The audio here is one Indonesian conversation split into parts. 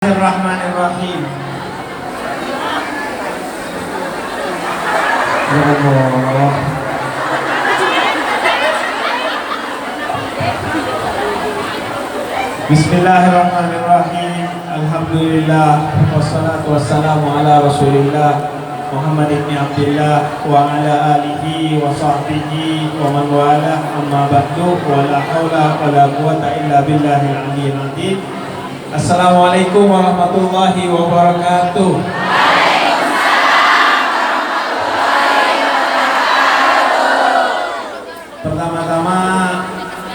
Bismillahirrahmanirrahim. Ya Allah. Bismillahirrahmanirrahim. Alhamdulillah wassalatu wassalamu ala Rasulillah Muhammad ibn Abdullah wa ala alihi wa sahbihi wa man wala, amma ba'du, wa la hawla wa la quwwata illa billahil aliyyil azim. Assalamualaikum warahmatullahi wabarakatuh. Pertama-tama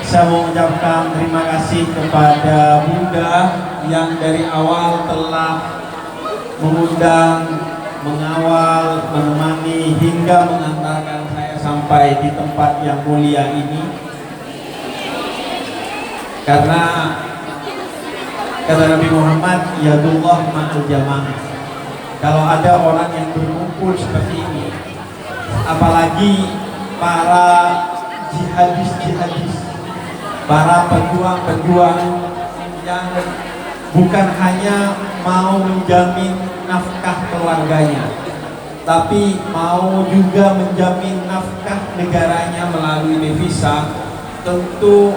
saya mau mengucapkan terima kasih kepada Bunda yang dari awal telah mengundang, mengawal, menemani hingga mengantarkan saya sampai di tempat yang mulia ini. Karena kata Nabi Muhammad, yadullah ma'al jamaah. Kalau ada orang yang berkumpul seperti ini, apalagi para jihadis, para pejuang-pejuang yang bukan hanya mau menjamin nafkah keluarganya, tapi mau juga menjamin nafkah negaranya melalui devisa. Tentu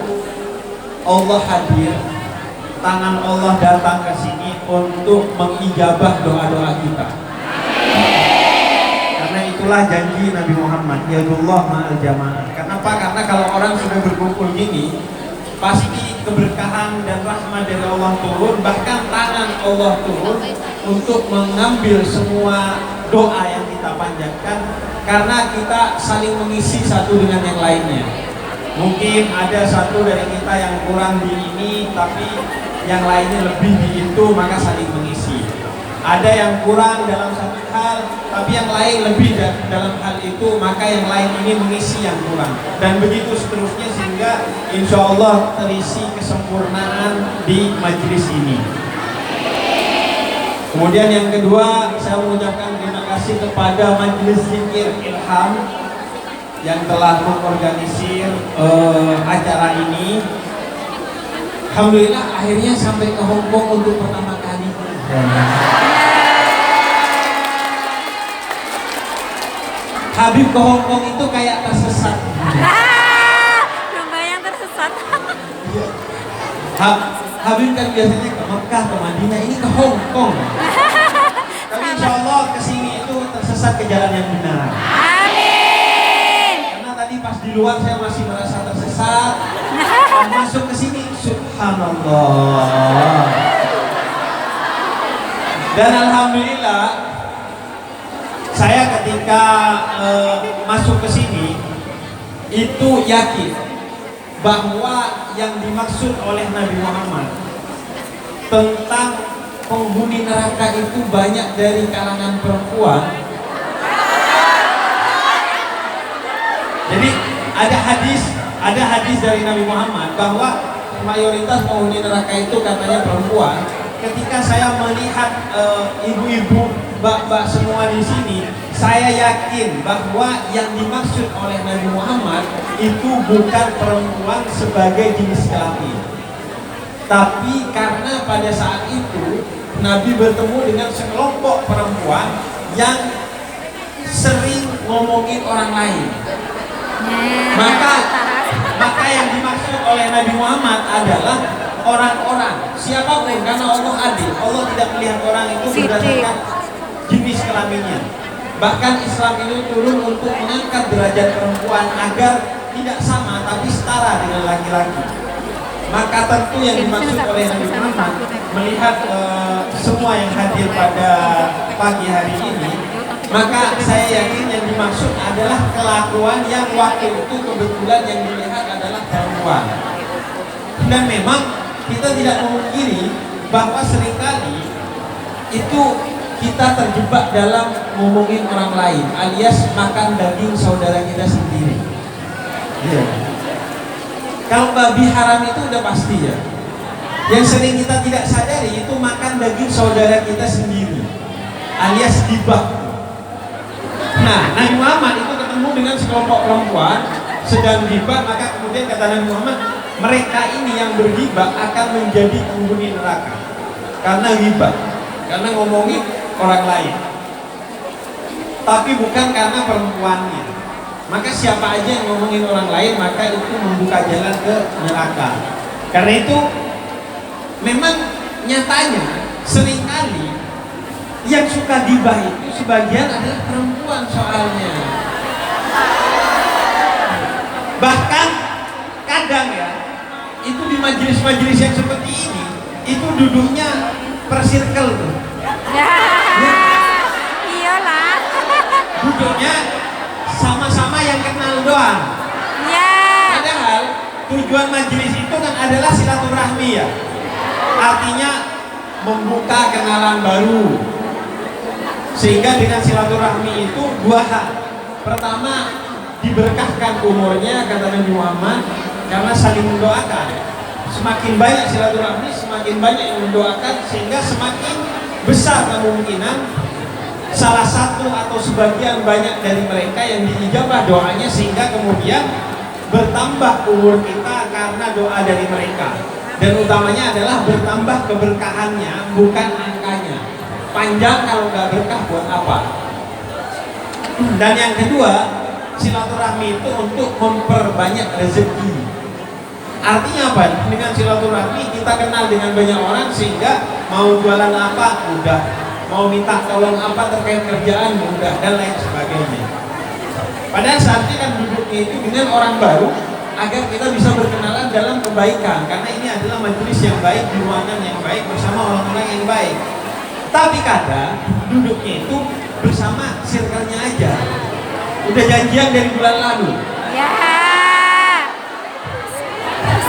Allah hadir, tangan Allah datang ke sini untuk mengijabah doa-doa kita. Karena itulah janji Nabi Muhammad, yadullah ma'al jamaah. Kenapa? Karena kalau orang sudah berkumpul gini, pasti keberkahan dan rahmat dari Allah turun, bahkan tangan Allah turun untuk mengambil semua doa yang kita panjatkan, karena kita saling mengisi satu dengan yang lainnya. Mungkin ada satu dari kita yang kurang di ini, tapi yang lainnya lebih di itu, maka saling mengisi. Ada yang kurang dalam satu hal, tapi yang lain lebih dalam hal itu, maka yang lain ini mengisi yang kurang. Dan begitu seterusnya, sehingga insya Allah terisi kesempurnaan di majelis ini. Kemudian yang kedua, saya mengucapkan terima kasih kepada Majelis Zikir Ilham yang telah mengorganisir acara ini. Alhamdulillah akhirnya sampai ke Hong Kong untuk pertama kali. Habib ke Hong Kong itu kayak tersesat. Domba yang tersesat. Habib kan biasanya ke Mekah, ke Madinah, ini ke Hong Kong. Tapi insya Allah kesini itu tersesat ke jalan yang benar. Karena tadi pas di luar saya masih merasa tersesat. Masuk ke sini, subhanallah. Dan alhamdulillah, saya ketika masuk ke sini itu yakin bahwa yang dimaksud oleh Nabi Muhammad tentang penghuni neraka itu banyak dari kalangan perempuan. Jadi ada hadis dari Nabi Muhammad bahwa mayoritas penghuni neraka itu katanya perempuan. Ketika saya melihat ibu-ibu, mbak-mbak semua di sini, saya yakin bahwa yang dimaksud oleh Nabi Muhammad itu bukan perempuan sebagai jenis kelamin. Tapi karena pada saat itu Nabi bertemu dengan sekelompok perempuan yang sering ngomongin orang lain. Maka yang dimaksud oleh Nabi Muhammad adalah orang-orang, siapapun, karena Allah adil. Allah tidak melihat orang itu berdasarkan jenis kelaminnya. Bahkan Islam ini turun untuk mengangkat derajat perempuan agar tidak sama tapi setara dengan laki-laki. Maka tentu yang dimaksud oleh Nabi Muhammad melihat semua yang hadir pada pagi hari ini, maka saya yakin yang dimaksud adalah kelakuan yang waktu itu kebetulan yang dilihat adalah perempuan. Dan memang kita tidak memungkiri bahwa seringkali itu kita terjebak dalam ngomongin orang lain, alias makan daging saudara kita sendiri. Kalau babi haram itu udah pasti ya. Yang sering kita tidak sadari itu makan daging saudara kita sendiri, alias gibah. Nah, Nabi Muhammad itu ketemu dengan sekelompok perempuan sedang gibah, maka kemudian kata Nabi Muhammad, mereka ini yang bergibah akan menjadi penghuni neraka. karena ghibah, karena ngomongin orang lain, tapi bukan karena perempuannya. Maka siapa aja yang ngomongin orang lain, maka itu membuka jalan ke neraka. Karena itu memang nyatanya seringkali yang suka ghibah itu sebagian adalah perempuan soalnya. Bahkan kadang ya, itu di majelis-majelis yang seperti ini, itu duduknya per circle tuh. Ya, iyalah. Duduknya sama-sama yang kenal doang. Ya. Padahal tujuan majelis itu kan adalah silaturahmi ya. Artinya membuka kenalan baru. Sehingga dengan silaturahmi itu dua hal. Pertama, diberkahkan umurnya kata Nabi Muhammad karena saling mendoakan. Semakin banyak silaturahmi, semakin banyak yang mendoakan, sehingga semakin besar kemungkinan salah satu atau sebagian banyak dari mereka yang diijabah doanya, sehingga kemudian bertambah umur kita karena doa dari mereka. Dan utamanya adalah bertambah keberkahannya, bukan angkanya. Panjang kalau nggak berkah buat apa? Dan yang kedua, silaturahmi itu untuk memperbanyak rezeki. Artinya apa? Dengan silaturahmi kita kenal dengan banyak orang, sehingga mau jualan apa mudah, mau minta tolong apa terkait kerjaan mudah, dan lain sebagainya. Padahal saatnya kan duduknya itu dengan orang baru agar kita bisa berkenalan dalam kebaikan, karena ini adalah majelis yang baik, di ruangan yang baik, bersama orang-orang yang baik. Tapi kadang duduknya itu bersama circle-nya aja, udah janjian dari bulan lalu. Ya.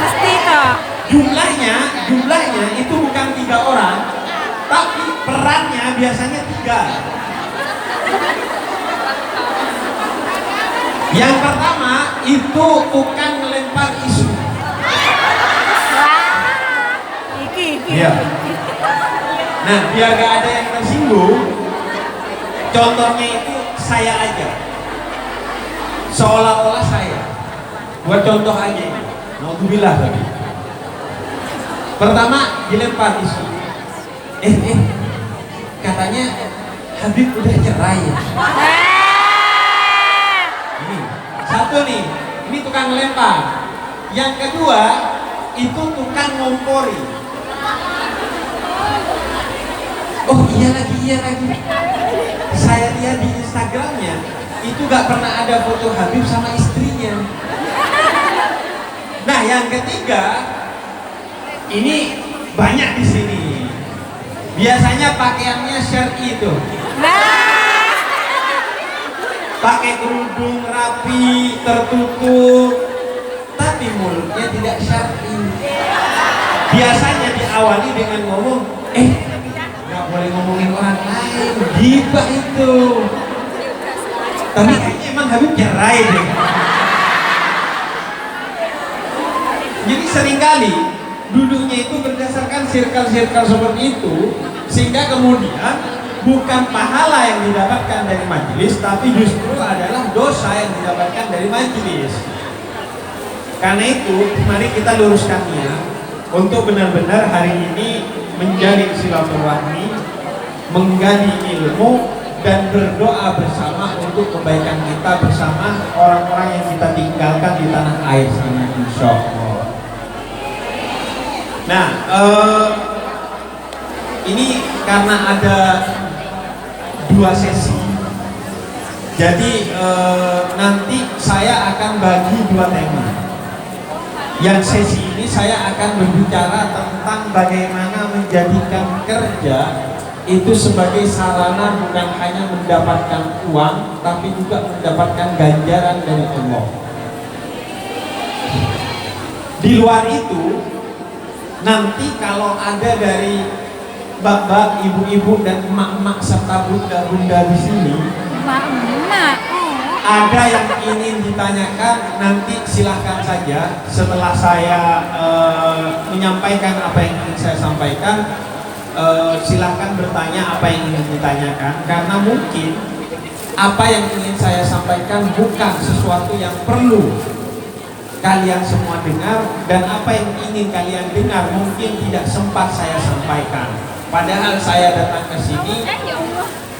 Mesti toh. Jumlahnya itu bukan 3 orang, tapi perannya biasanya 3. Yang pertama itu tukang melempar isu. Wah. Iki. Iya. Nah, biar gak ada yang tersinggung, contohnya itu saya aja, seolah-olah saya. Buat contoh aja, naudzubillah tadi. Pertama dilempar isu. Katanya Habib udah cerai ya. Ini satu nih, ini tukang lempar. Yang kedua itu tukang ngompori. Oh iya lagi. Saya lihat di Instagramnya itu gak pernah ada foto Habib sama istrinya. Nah yang ketiga ini banyak di sini. Biasanya pakaiannya syar'i itu. Nah. Pakai kerudung rapi, tertutup, tapi mulutnya tidak syar'i. Biasanya diawali dengan ngomong, nggak boleh ngomongin orang lain, ghibah itu. Tapi kayaknya emang Habib cerai deh. Jadi seringkali duduknya itu berdasarkan circle-circle seperti itu, sehingga kemudian bukan pahala yang didapatkan dari majelis, tapi justru adalah dosa yang didapatkan dari majelis. Karena itu, mari kita luruskan niat untuk benar-benar hari ini menjadi silaturahmi, menggali ilmu, dan berdoa bersama untuk kebaikan kita bersama orang-orang yang kita tinggalkan di tanah air ini, insya Allah. Nah, ini karena ada 2 sesi, jadi nanti saya akan bagi 2 tema. Yang sesi ini saya akan berbicara tentang bagaimana menjadikan kerja itu sebagai sarana bukan hanya mendapatkan uang, tapi juga mendapatkan ganjaran dari Allah. Di luar itu, nanti kalau ada dari bapak, ibu-ibu, dan emak-emak serta bunda-bunda di sini, Emak. ada yang ingin ditanyakan, nanti silahkan saja setelah saya menyampaikan apa yang ingin saya sampaikan. Silahkan bertanya apa yang ingin ditanyakan, karena mungkin apa yang ingin saya sampaikan bukan sesuatu yang perlu kalian semua dengar, dan apa yang ingin kalian dengar mungkin tidak sempat saya sampaikan. Padahal saya datang ke sini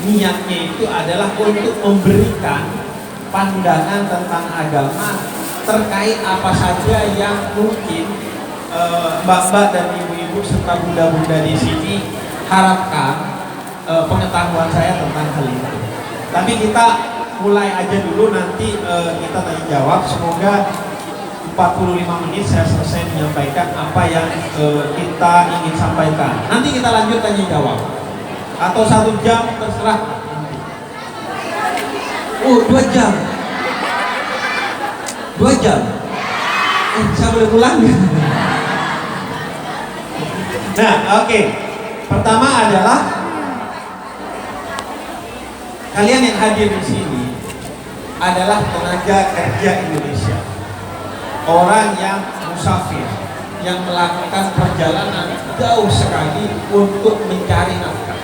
niatnya itu adalah untuk memberikan pandangan tentang agama terkait apa saja yang mungkin mbak-mbak dan ibu-ibu serta bunda-bunda di sini harapkan pengetahuan saya tentang hal itu. Tapi kita mulai aja dulu, nanti kita tanya jawab. Semoga 45 menit saya selesai menyampaikan apa yang kita ingin sampaikan. Nanti kita lanjut tanya jawab atau 1 jam terserah. 2 jam. 2 jam. Saya boleh pulang? Nah, oke. Pertama adalah kalian yang hadir di sini adalah tenaga kerja Indonesia. Orang yang musafir, yang melakukan perjalanan jauh sekali untuk mencari nafkah.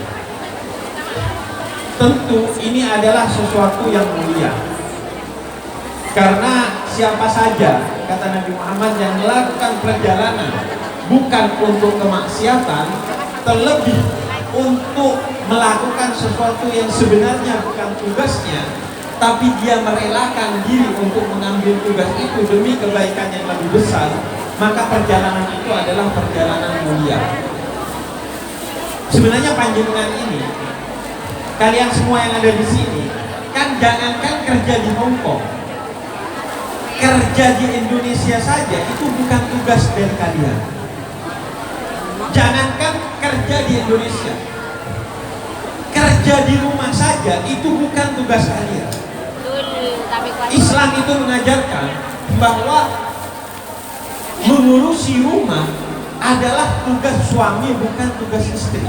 Tentu ini adalah sesuatu yang mulia. Karena siapa saja, kata Nabi Muhammad, yang melakukan perjalanan bukan untuk kemaksiatan, terlebih untuk melakukan sesuatu yang sebenarnya bukan tugasnya, tapi dia merelakan diri untuk mengambil tugas itu demi kebaikan yang lebih besar, maka perjalanan itu adalah perjalanan mulia. Sebenarnya panjenengan ini, kalian semua yang ada di sini, kan jangankan kerja di Hong Kong, kerja di Indonesia saja itu bukan tugas dari kalian. Jangankan kerja di Indonesia, kerja di rumah saja itu bukan tugas kalian. Islam itu mengajarkan bahwa mengurusi rumah adalah tugas suami, bukan tugas istri.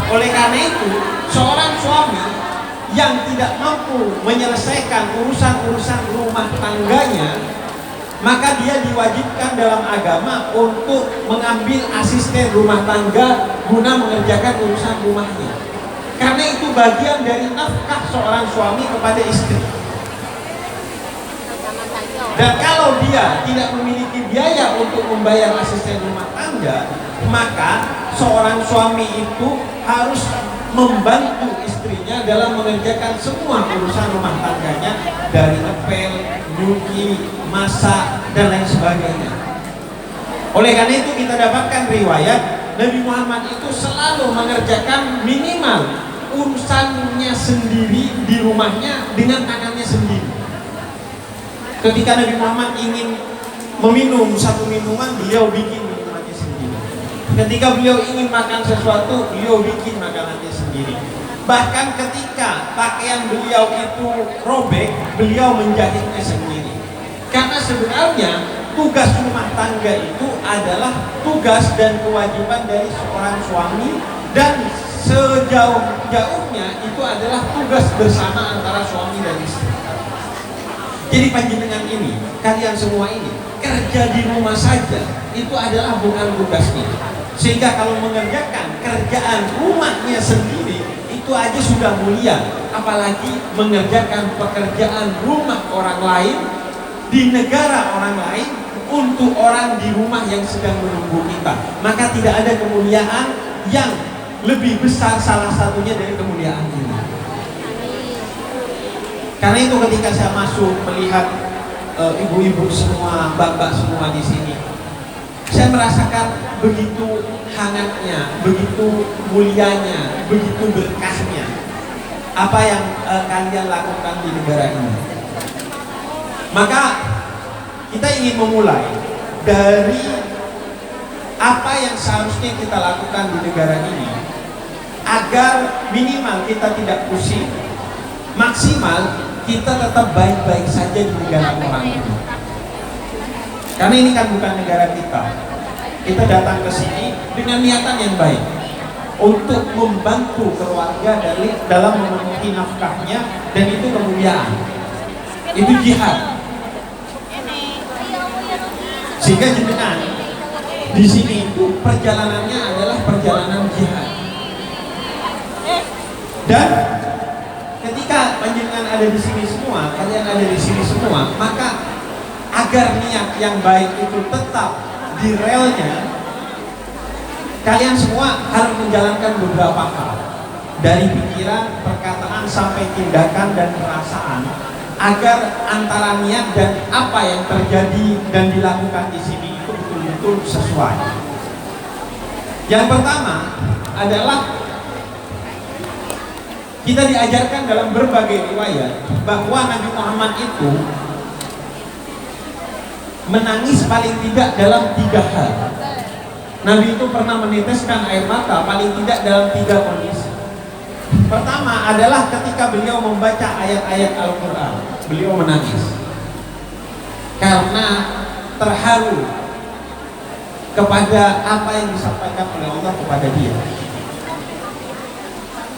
Oleh karena itu, seorang suami yang tidak mampu menyelesaikan urusan-urusan rumah tangganya, maka dia diwajibkan dalam agama untuk mengambil asisten rumah tangga guna mengerjakan urusan rumahnya. Karena itu bagian dari nafkah seorang suami kepada istri. Dan kalau dia tidak memiliki biaya untuk membayar asisten rumah tangga, maka seorang suami itu harus membantu istrinya dalam mengerjakan semua urusan rumah tangganya, dari ngepel, nyuci, masak, dan lain sebagainya. Oleh karena itu kita dapatkan riwayat Nabi Muhammad itu selalu mengerjakan minimal urusannya sendiri di rumahnya dengan tangannya sendiri. Ketika Nabi Muhammad ingin meminum satu minuman, beliau bikin minumannya sendiri. Ketika beliau ingin makan sesuatu, beliau bikin makanannya sendiri. Bahkan ketika pakaian beliau itu robek, beliau menjahitnya sendiri. Karena sebenarnya tugas rumah tangga itu adalah tugas dan kewajiban dari seorang suami, dan sejauh-jauhnya itu adalah tugas bersama antara suami dan istri. Jadi panjenengan ini, kalian semua ini, kerja di rumah saja itu adalah bukan tugasnya. Sehingga kalau mengerjakan kerjaan rumahnya sendiri itu aja sudah mulia, apalagi mengerjakan pekerjaan rumah orang lain di negara orang lain untuk orang di rumah yang sedang menunggu kita. Maka tidak ada kemuliaan yang lebih besar salah satunya dari kemuliaan ini. Karena itu ketika saya masuk melihat ibu-ibu semua, bapak semua di sini, saya merasakan begitu hangatnya, begitu mulianya, begitu berkahnya apa yang kalian lakukan di negara ini. Maka kita ingin memulai dari apa yang seharusnya kita lakukan di negara ini agar minimal kita tidak pusing, maksimal kita tetap baik-baik saja di negara orang ini. Karena ini kan bukan negara kita. Kita datang ke sini dengan niatan yang baik untuk membantu keluarga dalam memenuhi nafkahnya, dan itu kemuliaan, itu jihad. Sehingga jenengan di sini itu perjalanannya adalah perjalanan jihad. Dan ketika panjenengan ada di sini semua, kalian ada di sini semua, maka agar niat yang baik itu tetap di relnya, kalian semua harus menjalankan beberapa hal, dari pikiran, perkataan sampai tindakan dan perasaan, agar antara niat dan apa yang terjadi dan dilakukan di sini itu betul-betul sesuai. Yang pertama adalah kita diajarkan dalam berbagai riwayat bahwa Nabi Muhammad itu menangis paling tidak dalam 3 hal. Nabi itu pernah meneteskan air mata paling tidak dalam 3 kondisi. Pertama adalah ketika beliau membaca ayat-ayat Al-Quran, beliau menangis karena terharu kepada apa yang disampaikan oleh Allah kepada dia.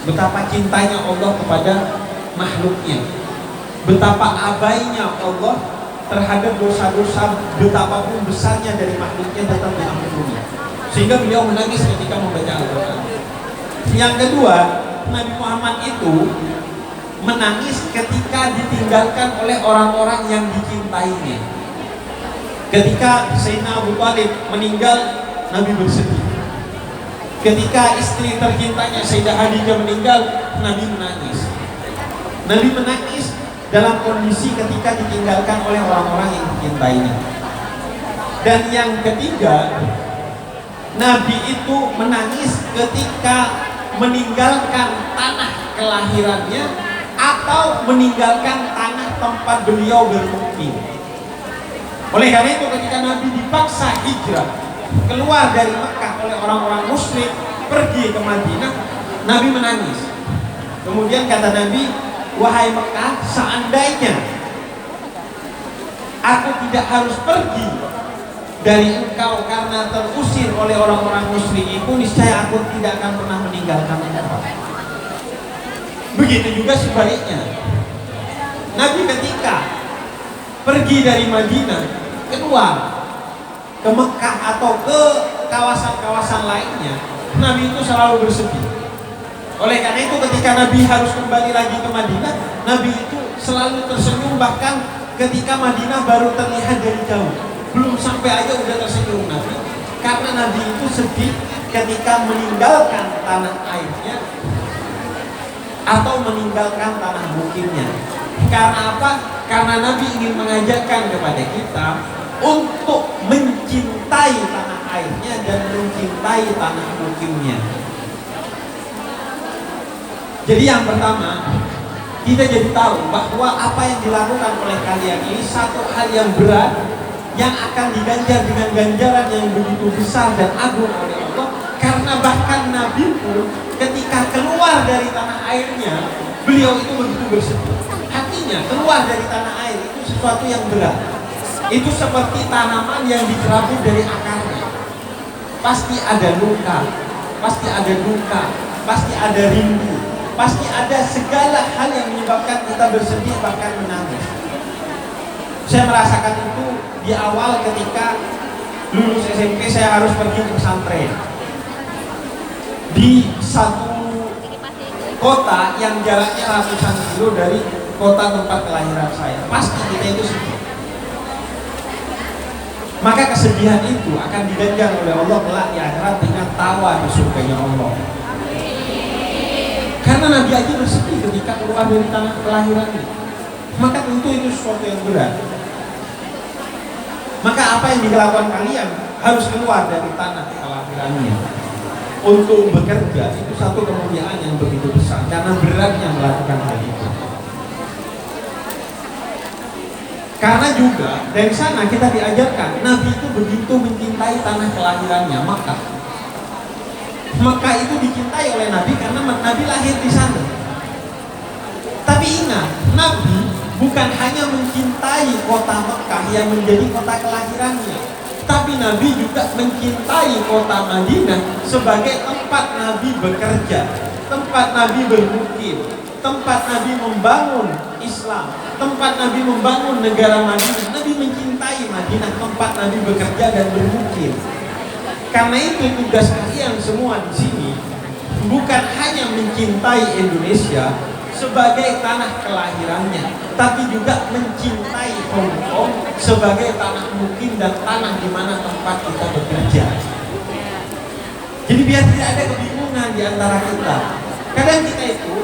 Betapa cintanya Allah kepada makhluknya, betapa abainya Allah terhadap dosa-dosa betapapun besarnya dari makhluknya tetap diampuni, sehingga beliau menangis ketika membaca Al-Quran. Yang kedua, Nabi Muhammad itu menangis ketika ditinggalkan oleh orang-orang yang dicintainya. Ketika Sayyidina Abu Thalib meninggal, Nabi bersedih. Ketika istri tercintanya Sayyidah Khadijah meninggal, Nabi menangis. Nabi menangis dalam kondisi ketika ditinggalkan oleh orang-orang yang dicintainya. Dan yang ketiga, Nabi itu menangis ketika meninggalkan tanah kelahirannya atau meninggalkan tanah tempat beliau bermukim. Oleh karena itu ketika Nabi dipaksa hijrah keluar dari Mekah oleh orang-orang musyrik pergi ke Madinah, Nabi menangis. Kemudian kata Nabi, wahai Mekah, seandainya aku tidak harus pergi dari engkau karena terusir oleh orang-orang musyrik itu, niscaya aku tidak akan pernah meninggalkan engkau. Begitu juga sebaliknya, Nabi ketika pergi dari Madinah keluar ke Mekah atau ke kawasan-kawasan lainnya, Nabi itu selalu bersedih. Oleh karena itu ketika Nabi harus kembali lagi ke Madinah, Nabi itu selalu tersenyum, bahkan ketika Madinah baru terlihat dari jauh, belum sampai aja udah tersenyum Nabi, karena Nabi itu sedih ketika meninggalkan tanah airnya atau meninggalkan tanah mukimnya. Karena apa? Karena Nabi ingin mengajarkan kepada kita untuk mencintai tanah airnya dan mencintai tanah mukimnya. Jadi yang pertama, kita jadi tahu bahwa apa yang dilakukan oleh kalian ini satu hal yang berat, yang akan diganjar dengan ganjaran yang begitu besar dan agung oleh Allah. Karena bahkan Nabi pun ketika keluar dari tanah airnya, beliau itu begitu bersedih. Artinya keluar dari tanah air itu sesuatu yang berat. Itu seperti tanaman yang dicerabut dari akarnya. Pasti ada luka, pasti ada duka, pasti ada rindu, pasti ada segala hal yang menyebabkan kita bersedih bahkan menangis. Saya merasakan itu di awal ketika lulus SMP, saya harus pergi ke pesantren di satu kota yang jaraknya ratusan kilo dari kota tempat kelahiran saya. Pasti kita itu sedih. Maka kesedihan itu akan diganjar oleh Allah kelak di akhirat dengan tawa di surganya Allah. Karena Nabi aja bersedih ketika keluar dari tanah kelahirannya. Maka tentu itu sesuatu yang berat. Maka apa yang dilakukan kalian harus keluar dari tanah kelahirannya untuk bekerja. Itu satu kemuliaan yang begitu besar karena beratnya melakukan hal itu. Karena juga dari sana kita diajarkan Nabi itu begitu mencintai tanah kelahirannya, Makkah. Makkah itu dicintai oleh Nabi karena Nabi lahir di sana. Tapi ingat, Nabi bukan hanya mencintai kota Makkah yang menjadi kota kelahirannya, tapi Nabi juga mencintai kota Madinah sebagai tempat Nabi bekerja, tempat Nabi bermukim, tempat Nabi membangun Islam, tempat Nabi membangun negara Madinah. Nabi mencintai Madinah, tempat Nabi bekerja dan bermukim. Karena itu tugas kalian semua di sini bukan hanya mencintai Indonesia sebagai tanah kelahirannya, tapi juga mencintai Hong Kong sebagai tanah mukim dan tanah di mana tempat kita bekerja. Jadi biar tidak ada kebingungan di antara kita. Kadang kita itu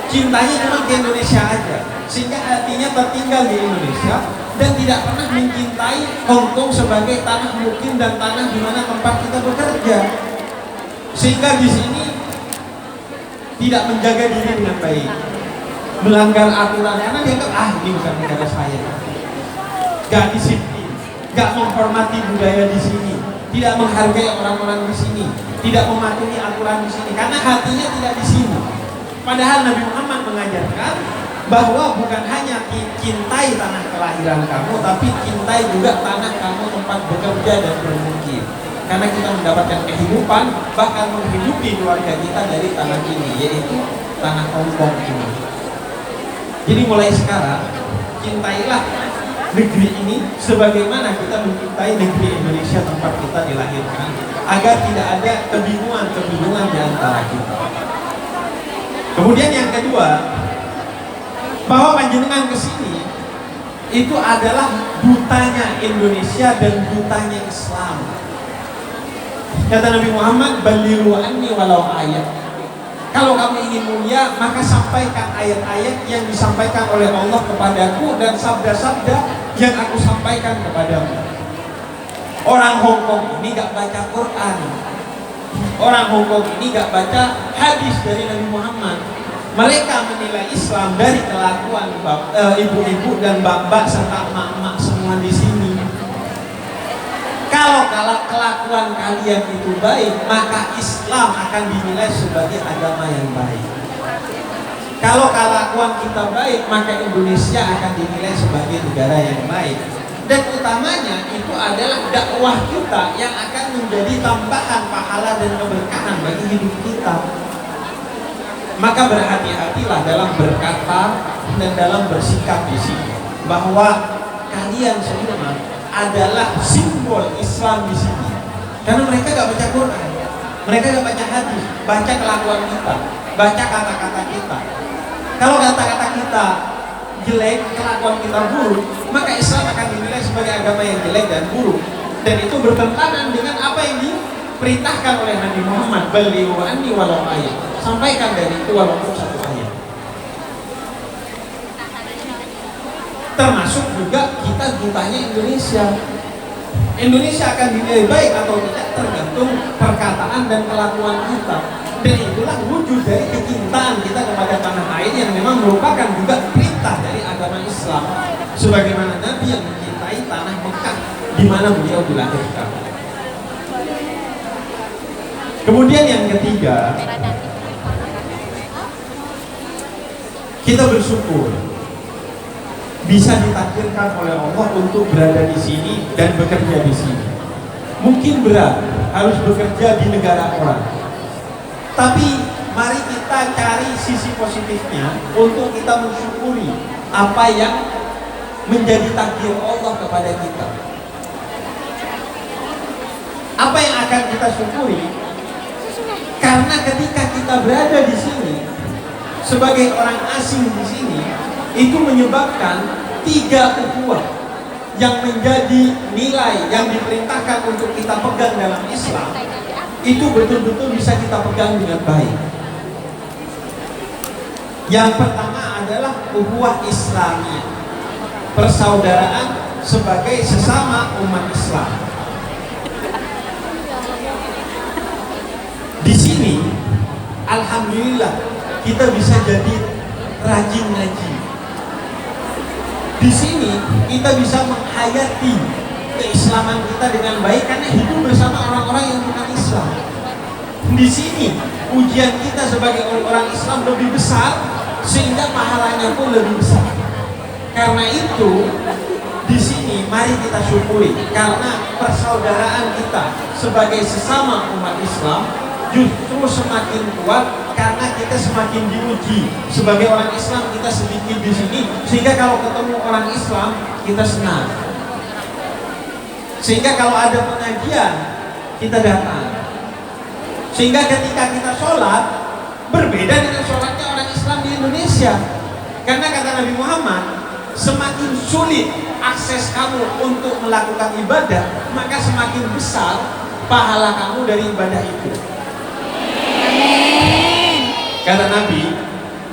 cintanya cuma ke Indonesia aja, sehingga hatinya tertinggal di Indonesia dan tidak pernah mencintai Hong Kong sebagai tanah mukim dan tanah di mana tempat kita bekerja. Sehingga di sini tidak menjaga diri dengan baik, melanggar aturan karena dianggap ini bukan negara saya, gak disiplin, gak menghormati budaya di sini, tidak menghargai orang-orang di sini, tidak mematuhi aturan di sini karena hatinya tidak di sini. Padahal Nabi Muhammad mengajarkan bahwa bukan hanya cintai tanah kelahiran kamu, tapi cintai juga tanah kamu tempat bekerja dan bermukim. Karena kita mendapatkan kehidupan, bahkan menghidupi keluarga kita dari tanah ini, yaitu tanah Hong Kong ini. Jadi mulai sekarang, cintailah negeri ini sebagaimana kita mencintai negeri Indonesia tempat kita dilahirkan, agar tidak ada kebingungan di antara kita. Kemudian yang kedua, bahwa panjenengan ke sini itu adalah dutanya Indonesia dan dutanya Islam. Kata Nabi Muhammad, "Balighu anni walau ayat." Kalau kamu ingin mulia, maka sampaikan ayat-ayat yang disampaikan oleh Allah kepadaku dan sabda-sabda yang aku sampaikan kepadamu. Orang Hong Kong ini gak baca Quran. Orang Hong Kong ini gak baca hadis dari Nabi Muhammad. Mereka menilai Islam dari kelakuan ibu-ibu dan bapak serta emak-emak semua di sini. Kalau kelakuan kalian itu baik, maka Islam akan dinilai sebagai agama yang baik. Kalau kelakuan kita baik, maka Indonesia akan dinilai sebagai negara yang baik. Dan utamanya itu adalah dakwah kita yang akan menjadi tambahan pahala dan keberkahan bagi hidup kita. Maka berhati-hatilah dalam berkata dan dalam bersikap di sini, bahwa kalian semua adalah simbol Islam di sini. Karena mereka gak baca Quran, mereka gak baca hadis, baca kelakuan kita, baca kata-kata kita. Kalau kata-kata kita jelek, kelakuan kita buruk, maka Islam akan dinilai sebagai agama yang jelek dan buruk. Dan itu bertentangan dengan apa yang diperintahkan oleh Nabi Muhammad, "Balighu anni walau ayat." Sampaikan dari itu walaupun satu ayat. Termasuk juga kita dutanya Indonesia. Indonesia akan dinilai baik atau tidak tergantung perkataan dan kelakuan kita. Dan itulah wujud dari kecintaan kita kepada tanah air yang memang merupakan juga perintah dari agama Islam. Sebagaimana Nabi yang mencintai tanah Mekah di mana beliau dilahirkan. Kemudian yang ketiga, kita bersyukur bisa ditakdirkan oleh Allah untuk berada di sini dan bekerja di sini. Mungkin berat harus bekerja di negara orang, tapi mari kita cari sisi positifnya untuk kita mensyukuri apa yang menjadi takdir Allah kepada kita. Apa yang akan kita syukuri? Karena ketika kita berada di sini sebagai orang asing di sini, itu menyebabkan 3 ukhuwah yang menjadi nilai yang diperintahkan untuk kita pegang dalam Islam, itu betul-betul bisa kita pegang dengan baik. Yang pertama adalah ukhuwah Islamiyah, persaudaraan sebagai sesama umat Islam. Di sini, alhamdulillah, kita bisa jadi rajin ngaji. Di sini kita bisa menghayati keislaman kita dengan baik karena hidup bersama orang-orang yang bukan Islam. Di sini ujian kita sebagai orang Islam lebih besar sehingga pahalanya pun lebih besar. Karena itu di sini mari kita syukuri karena persaudaraan kita sebagai sesama umat Islam justru semakin kuat karena kita semakin diuji. Sebagai orang Islam kita sedikit di sini, sehingga kalau ketemu orang Islam kita senang. Sehingga kalau ada pengajian kita datang. Sehingga ketika kita sholat berbeda dengan sholatnya orang Islam di Indonesia. Karena kata Nabi Muhammad, semakin sulit akses kamu untuk melakukan ibadah, maka semakin besar pahala kamu dari ibadah itu. Amin. Kata Nabi,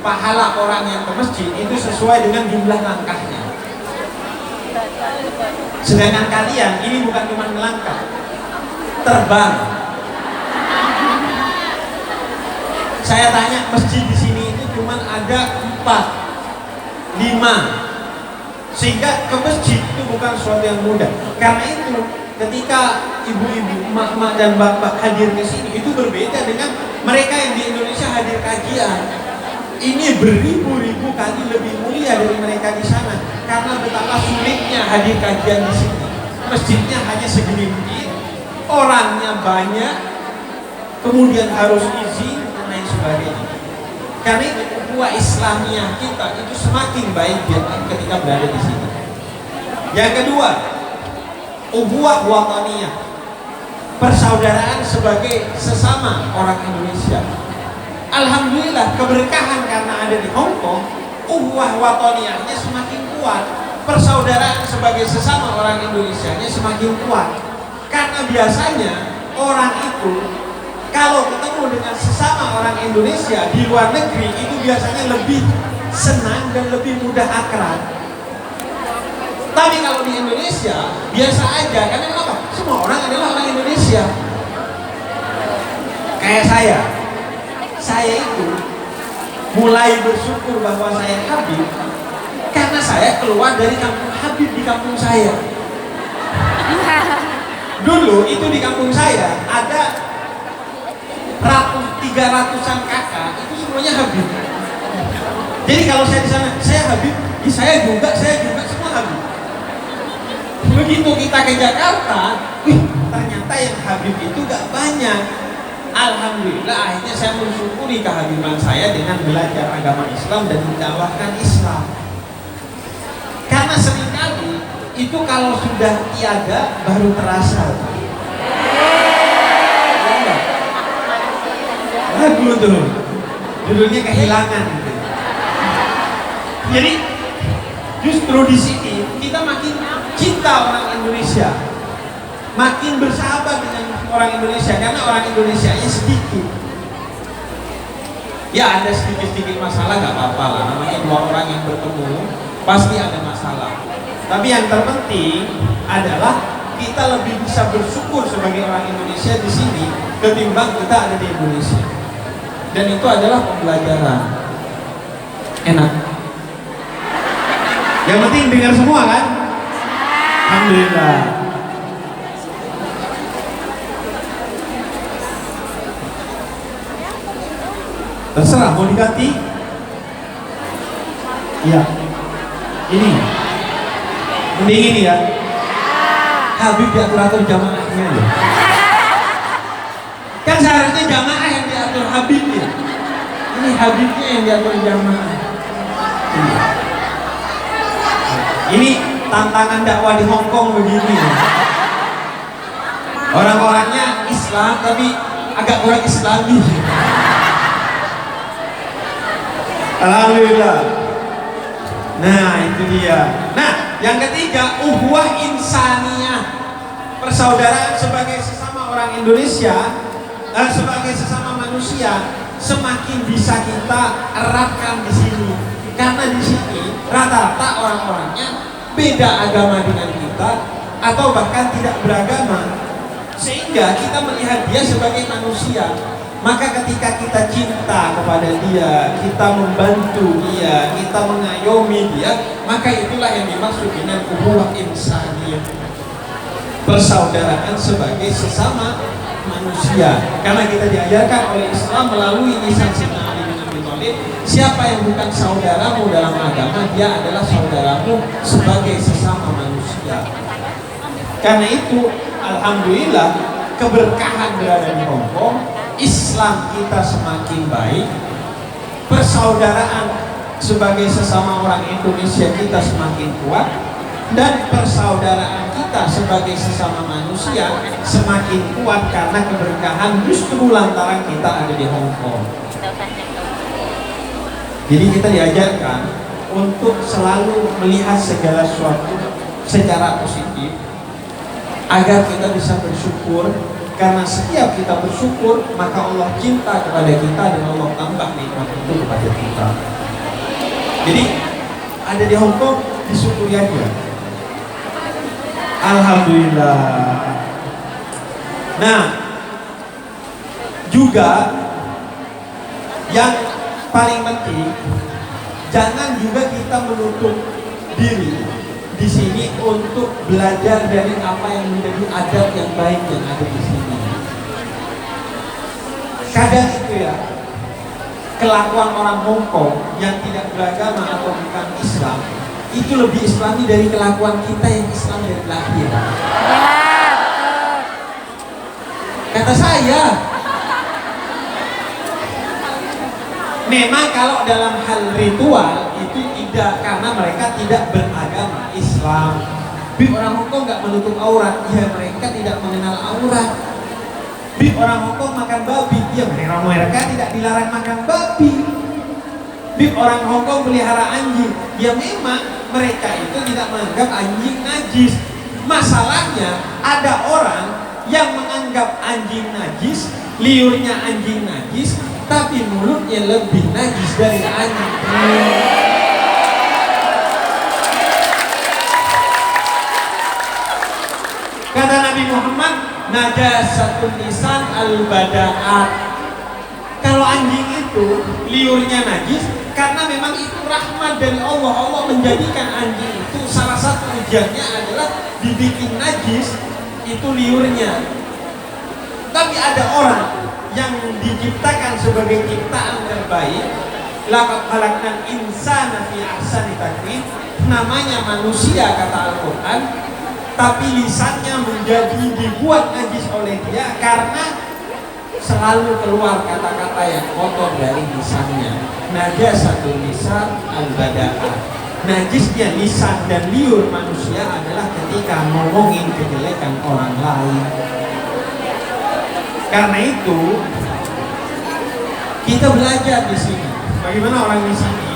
pahala orang yang ke masjid itu sesuai dengan jumlah langkahnya. Sedangkan kalian ini bukan cuma melangkah, terbang. Saya tanya, masjid di sini itu cuma ada 4, 5, sehingga ke masjid itu bukan sesuatu yang mudah. Karena itu ketika ibu-ibu, emak-emak dan bapak hadir ke sini itu berbeda dengan mereka yang di Indonesia hadir kajian. Ini beribu-ribu kali lebih mulia dari mereka di sana karena betapa sulitnya hadir kajian di sini. Masjidnya hanya segini masjid, orangnya banyak, kemudian harus izin dan lain sebagainya. Karena itu ukhuwah Islamiyah kita itu semakin baik ketika berada di sini. Yang kedua, ukhuwah wataniyah, persaudaraan sebagai sesama orang Indonesia. Alhamdulillah keberkahan karena ada di Hong Kong, ukhuwah wataniyahnya semakin kuat, persaudaraan sebagai sesama orang Indonesianya semakin kuat. Karena biasanya orang itu kalau ketemu dengan sesama orang Indonesia di luar negeri itu biasanya lebih senang dan lebih mudah akrab. Tapi kalau di Indonesia biasa aja, karena apa? Semua orang adalah orang Indonesia. Kayak saya itu mulai bersyukur bahwa saya Habib karena saya keluar dari kampung Habib di kampung saya. Dulu itu di kampung saya ada 300-an kakak, itu semuanya Habib. Jadi kalau saya di sana, saya Habib, saya juga semua Habib. Begitu kita ke Jakarta, ternyata yang Habib itu gak banyak. Alhamdulillah akhirnya saya mensyukuri kehabiban saya dengan belajar agama Islam dan mendakwahkan Islam. Karena seringkali itu kalau sudah tiada baru terasa. Lagu tuh, judulnya kehilangan. Jadi justru di sini kita makin cinta orang Indonesia, makin bersahabat dengan orang Indonesia karena orang Indonesianya sedikit. Ya ada sedikit-sedikit masalah gak apa-apa lah, namanya dua orang yang bertemu pasti ada masalah. Tapi yang terpenting adalah kita lebih bisa bersyukur sebagai orang Indonesia di sini ketimbang kita ada di Indonesia. Dan itu adalah pembelajaran. Enak. Yang penting dengar semua kan? Alhamdulillah. Terserah mau diganti. Iya. Ini. Mending ini ya. Habib diatur-atur jamaahnya ya. Kan seharusnya jamaah yang diatur Habibnya. Ini Habibnya yang diatur jamaah. Ini tantangan dakwah di Hong Kong begini ya. Orang-orangnya Islam tapi agak kurang Islami. Alhamdulillah. Nah itu dia. Nah yang ketiga, ukhuwah insaniyah, persaudaraan sebagai sesama orang Indonesia, sebagai sesama manusia semakin bisa kita eratkan di sini. Karena di sini rata-rata orang-orangnya beda agama dengan kita atau bahkan tidak beragama, sehingga kita melihat dia sebagai manusia. Maka ketika kita cinta kepada dia, kita membantu dia, kita mengayomi dia, maka itulah yang dimaksud dengan ukhuwah insaniyah, persaudaraan sebagai sesama manusia. Karena kita diajarkan oleh Islam melalui lisan Sayyidina Ali bin Abi Thalib, siapa yang bukan saudaramu dalam agama, dia adalah saudaramu sebagai sesama manusia. Karena itu, alhamdulillah, keberkahan berada di Hong Kong, Islam kita semakin baik, persaudaraan sebagai sesama orang Indonesia kita semakin kuat, dan persaudaraan kita sebagai sesama manusia semakin kuat karena keberkahan justru lantaran kita ada di Hong Kong. Jadi kita diajarkan untuk selalu melihat segala sesuatu secara positif agar kita bisa bersyukur Karena setiap kita bersyukur, maka Allah cinta kepada kita dan Allah tambah nikmat itu kepada kita. Jadi ada di Hong Kong, disyukuri aja. Alhamdulillah. Nah, juga yang paling penting, jangan juga kita menutup diri di sini untuk belajar dari apa yang menjadi adab yang baik yang ada di sini. Kadang itu ya, kelakuan orang Hong Kong yang tidak beragama atau bukan Islam itu lebih Islami dari kelakuan kita yang Islam dari lahir. Ya, betul. Kata saya, memang kalau dalam hal ritual itu tidak, karena mereka tidak beragama Islam. Bi orang Hong Kong nggak menutup aurat, ya mereka tidak mengenal aurat. Bi orang Hong Kong makan babi, ya mereka tidak dilarang makan babi. Bi orang Hong Kong pelihara anjing, ya memang mereka itu tidak menganggap anjing najis. Masalahnya ada orang yang menganggap anjing najis, liurnya anjing najis, tapi mulutnya lebih najis dari anjing. Kata Nabi Muhammad, najasatun lisan al-bada'at. Kalau anjing itu liurnya najis, karena memang itu rahmat dari Allah. Allah menjadikan anjing itu salah satu ujiannya adalah dibikin najis itu liurnya. Tapi ada orang yang diciptakan sebagai ciptaan terbaik, laqad khalaqnal insana fi ahsani taqwim, namanya manusia kata Al-Qur'an, tapi lisannya menjadi dibuat najis oleh dia karena selalu keluar kata-kata yang kotor dari lisannya. Najasatul lisan al-bada'ah. Najisnya lisan dan liur manusia adalah ketika ngomongin kejelekan orang lain. Karena itu kita belajar di sini. Bagaimana orang di sini?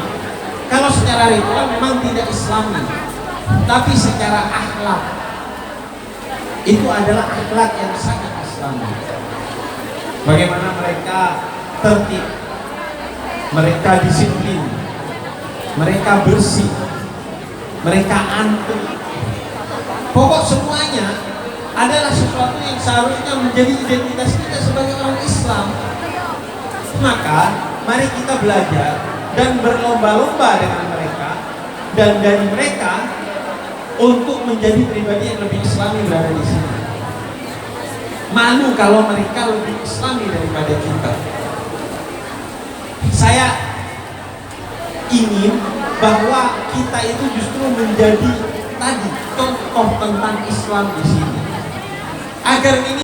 Kalau secara ritual memang tidak Islami, tapi secara akhlak itu adalah akhlak yang sangat Islami. Bagaimana mereka tertib, mereka disiplin, mereka bersih, mereka antri. Pokok semuanya adalah sesuatu yang seharusnya menjadi identitas kita sebagai orang Islam. Maka mari kita belajar dan berlomba-lomba dengan mereka, dan dari mereka untuk menjadi pribadi yang lebih Islami berada di sini. Malu kalau mereka lebih Islami daripada kita. Saya ingin bahwa kita itu justru menjadi tadi contoh tentang Islam di sini. Agar ini